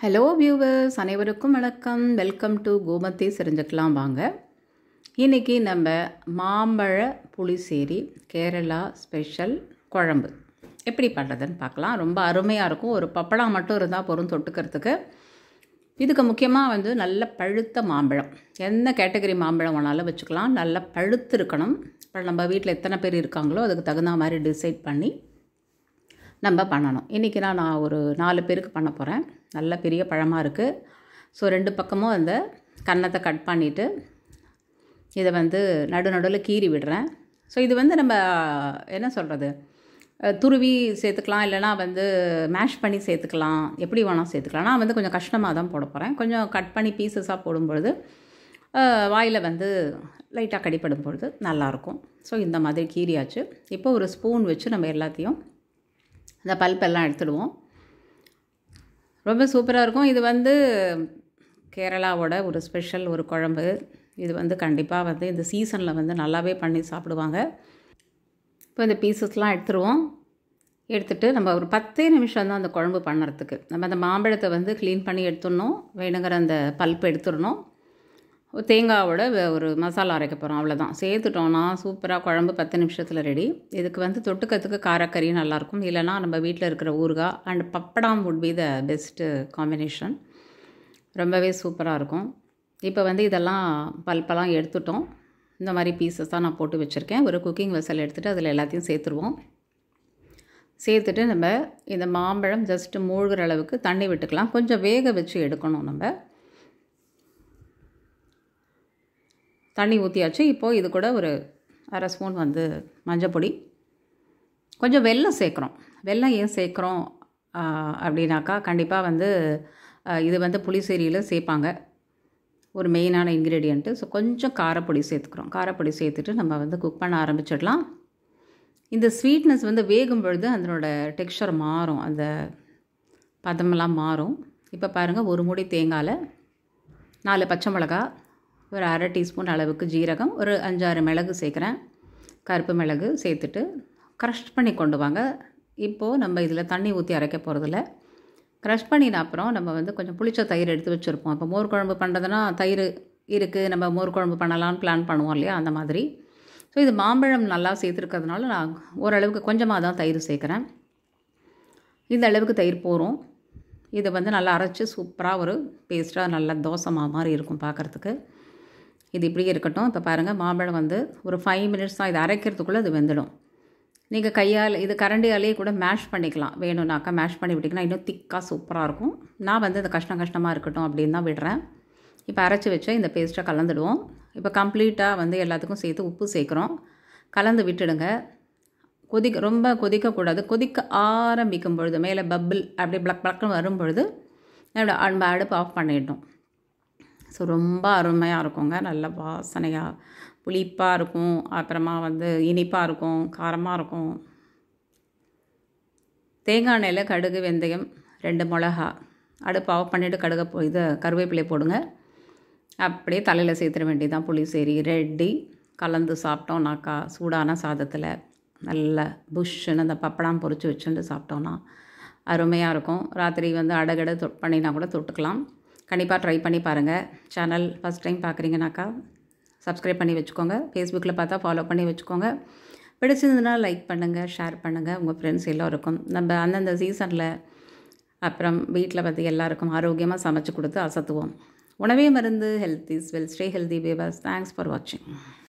Hello viewers, அனைவருக்கும் வணக்கம். Welcome to Gomathi செரிஞ்சுக்கலாம் வாங்க. இன்றைக்கி நம்ம மாம்பழ புளிசேரி கேரளா ஸ்பெஷல் குழம்பு எப்படி பண்ணுறதுன்னு பார்க்கலாம். ரொம்ப அருமையாக இருக்கும். ஒரு பப்படம் மட்டும் இருந்தால் போதும் தொட்டுக்கிறதுக்கு. இதுக்கு முக்கியமாக நல்ல பழுத்த மாம்பழம், என்ன கேட்டகரி மாம்பழம் வேணாலும் வச்சுக்கலாம். நல்லா பழுத்து இருக்கணும். இப்போ நம்ம வீட்டில் எத்தனை பேர் இருக்காங்களோ அதுக்கு தகுந்த மாதிரி டிசைட் பண்ணி நம்ம பண்ணணும். இன்றைக்கி நான் ஒரு 4 பேருக்கு பண்ண போகிறேன். நல்ல பெரிய பழமாக இருக்குது. ஸோ 2 பக்கமும் அந்த கன்னத்தை கட் பண்ணிவிட்டு இதை நடுவில் கீறி விடுறேன். ஸோ இது நம்ம என்ன சொல்கிறது, துருவி சேர்த்துக்கலாம், இல்லைனா மேஷ் பண்ணி சேர்த்துக்கலாம், எப்படி வேணால் சேர்த்துக்கலாம். நான் கொஞ்சம் கஷ்டமாக தான் போட போகிறேன். கொஞ்சம் கட் பண்ணி பீசஸாக போடும்பொழுது வாயில் லைட்டாக கடிப்படும் பொழுது நல்லாயிருக்கும். ஸோ இந்த மாதிரி கீரியாச்சு. இப்போ ஒரு ஸ்பூன் வச்சு நம்ம எல்லாத்தையும் இந்த பல்பெல்லாம் எடுத்துடுவோம். ரொம்ப சூப்பராக இருக்கும். இது கேரளாவோட ஒரு ஸ்பெஷல் ஒரு குழம்பு. இது கண்டிப்பாக இந்த சீசனில் நல்லாவே பண்ணி சாப்பிடுவாங்க. இப்போ இந்த பீசஸ்லாம் எடுத்துருவோம். எடுத்துகிட்டு நம்ம ஒரு 10 நிமிஷம் தான் அந்த குழம்பு பண்ணுறதுக்கு. நம்ம அந்த மாம்பழத்தை க்ளீன் பண்ணி எடுத்துடணும். வேணுங்கிற அந்த பல்ப் எடுத்துடணும். தேங்காவோட ஒரு மசாலா அரைக்க போகிறோம், அவ்வளோதான். சேர்த்துட்டோன்னா சூப்பராக குழம்பு 10 நிமிஷத்தில் ரெடி. இதுக்கு தொட்டுக்கிறதுக்கு காரக்கறி நல்லாயிருக்கும். இல்லைனா நம்ம வீட்டில் இருக்கிற ஊறுகாய் and pappadam would be the best combination. ரொம்பவே சூப்பராக இருக்கும். இப்போ இதெல்லாம் பல்பெல்லாம் எடுத்துட்டோம். இந்த மாதிரி பீசஸ் தான் நான் போட்டு வச்சுருக்கேன். ஒரு குக்கிங் வெசல் எடுத்துகிட்டு அதில் எல்லாத்தையும் சேர்த்துருவோம். சேர்த்துட்டு நம்ம இந்த மாம்பழம் ஜஸ்ட்டு மூழ்கிற அளவுக்கு தண்ணி விட்டுக்கலாம். கொஞ்சம் வேக வச்சு எடுக்கணும். நம்ம தண்ணி ஊற்றியாச்சு. இப்போது இது கூட ஒரு 1/2 ஸ்பூன் மஞ்சப்பொடி, கொஞ்சம் வெல்லம் சேர்க்குறோம். வெல்லம் ஏன் சேர்க்குறோம் அப்படின்னாக்கா, கண்டிப்பாக இது புளிசேரியில் சேர்ப்பாங்க, ஒரு மெயினான இன்க்ரீடியண்ட்டு. ஸோ கொஞ்சம் காரப்பொடி சேர்த்துக்கிறோம். காரப்பொடி சேர்த்துட்டு நம்ம குக் பண்ண ஆரம்பிச்சிடலாம். இந்த ஸ்வீட்னஸ் வேகும் பொழுது அதனோட டெக்ஸ்சர் மாறும், அந்த பதமெல்லாம் மாறும். இப்போ பாருங்கள், ஒரு மூடி தேங்காயில் 4 பச்சை மிளகா, ஒரு 1/2 டீஸ்பூன் அளவுக்கு ஜீரகம், ஒரு 5-6 மிளகு சேர்க்குறேன். கருப்பு மிளகு சேர்த்துட்டு க்ரஷ் பண்ணி கொண்டு வாங்க. இப்போது நம்ம இதில் தண்ணி ஊற்றி அரைக்க போகிறதில்ல. க்ரஷ் பண்ணின அப்புறம் நம்ம கொஞ்சம் புளிச்ச தயிர் எடுத்து வச்சுருப்போம். இப்போ மோர் குழம்பு பண்ணுறதுனா தயிர் இருக்குது, நம்ம மோர் குழம்பு பண்ணலான்னு பிளான் பண்ணுவோம் இல்லையா, அந்த மாதிரி. ஸோ இது மாம்பழம் நல்லா சேர்த்துருக்கிறதுனால நான் ஓரளவுக்கு கொஞ்சமாக தான் தயிர் சேர்க்குறேன். இந்த அளவுக்கு தயிர் போகிறோம். இதை நல்லா அரைச்சி சூப்பராக ஒரு பேஸ்ட்டாக நல்லா தோசை மாதிரி இருக்கும் பார்க்குறதுக்கு. இது இப்படியே இருக்கட்டும். இப்போ பாருங்கள், மாம்பழம் ஒரு 5 மினிட்ஸ் தான். இது அரைக்கிறதுக்குள்ளே அது வெந்துடும். நீங்கள் கையால் இது கரண்டியாலேயே கூட மேஷ் பண்ணிக்கலாம். வேணும்னாக்கா மேஷ் பண்ணி விட்டிங்கன்னா இன்னும் திக்காக சூப்பராக இருக்கும். நான் இந்த கஷ்டமாக இருக்கட்டும் அப்படின்னு தான் விடுறேன். இப்போ அரைச்சி வச்ச இந்த பேஸ்ட்டை கலந்துடுவோம். இப்போ கம்ப்ளீட்டாக எல்லாத்துக்கும் சேர்த்து உப்பு சேர்க்குறோம். கலந்து விட்டுடுங்க. ரொம்ப கொதிக்கக்கூடாது. கொதிக்க ஆரம்பிக்கும் பொழுது மேலே பப்பிள் அப்படி பிளக்குன்னு வரும் பொழுது நம்ம அடுப்பு ஆஃப் பண்ணிடணும். ஸோ ரொம்ப அருமையாக இருக்குங்க. நல்ல வாசனையாக புளிப்பாக இருக்கும், அப்புறமா இனிப்பாக இருக்கும், காரமாக இருக்கும். தேங்காய் எண்ணெயில் கடுகு, வெந்தயம், 2 மிளகா, அடுப்பு ஆஃப் பண்ணிவிட்டு கருவேப்பிலை போடுங்க. அப்படியே தலையில் சேர்த்துட வேண்டியதான். புளிசேரி ரெடி. கலந்து சாப்பிட்டோம்னாக்கா சூடான சாதத்தில் நல்ல புஷ்ஷுன்னு அந்த பப்படம் பொரிச்சு வச்சுட்டு சாப்பிட்டோன்னா அருமையாக இருக்கும். ராத்திரி அடகடை பண்ணினா கூட தொட்டுக்கலாம். கண்டிப்பாக ட்ரை பண்ணி பாருங்கள். சேனல் ஃபஸ்ட் டைம் பார்க்குறீங்கனாக்கா சப்ஸ்கிரைப் பண்ணி வச்சுக்கோங்க. ஃபேஸ்புக்கில் பார்த்தா ஃபாலோ பண்ணி வச்சுக்கோங்க. பிடிச்சிருந்ததுன்னா லைக் பண்ணுங்கள், ஷேர் பண்ணுங்கள் உங்கள் ஃப்ரெண்ட்ஸ் எல்லோருக்கும். நம்ம அந்தந்த சீசனில் அப்புறம் வீட்டில் எல்லாருக்கும் ஆரோக்கியமாக சமைச்சு கொடுத்து அசத்துவோம். உணவே மருந்து. Health is well. Stay healthy viewers. Thanks for வாட்சிங்.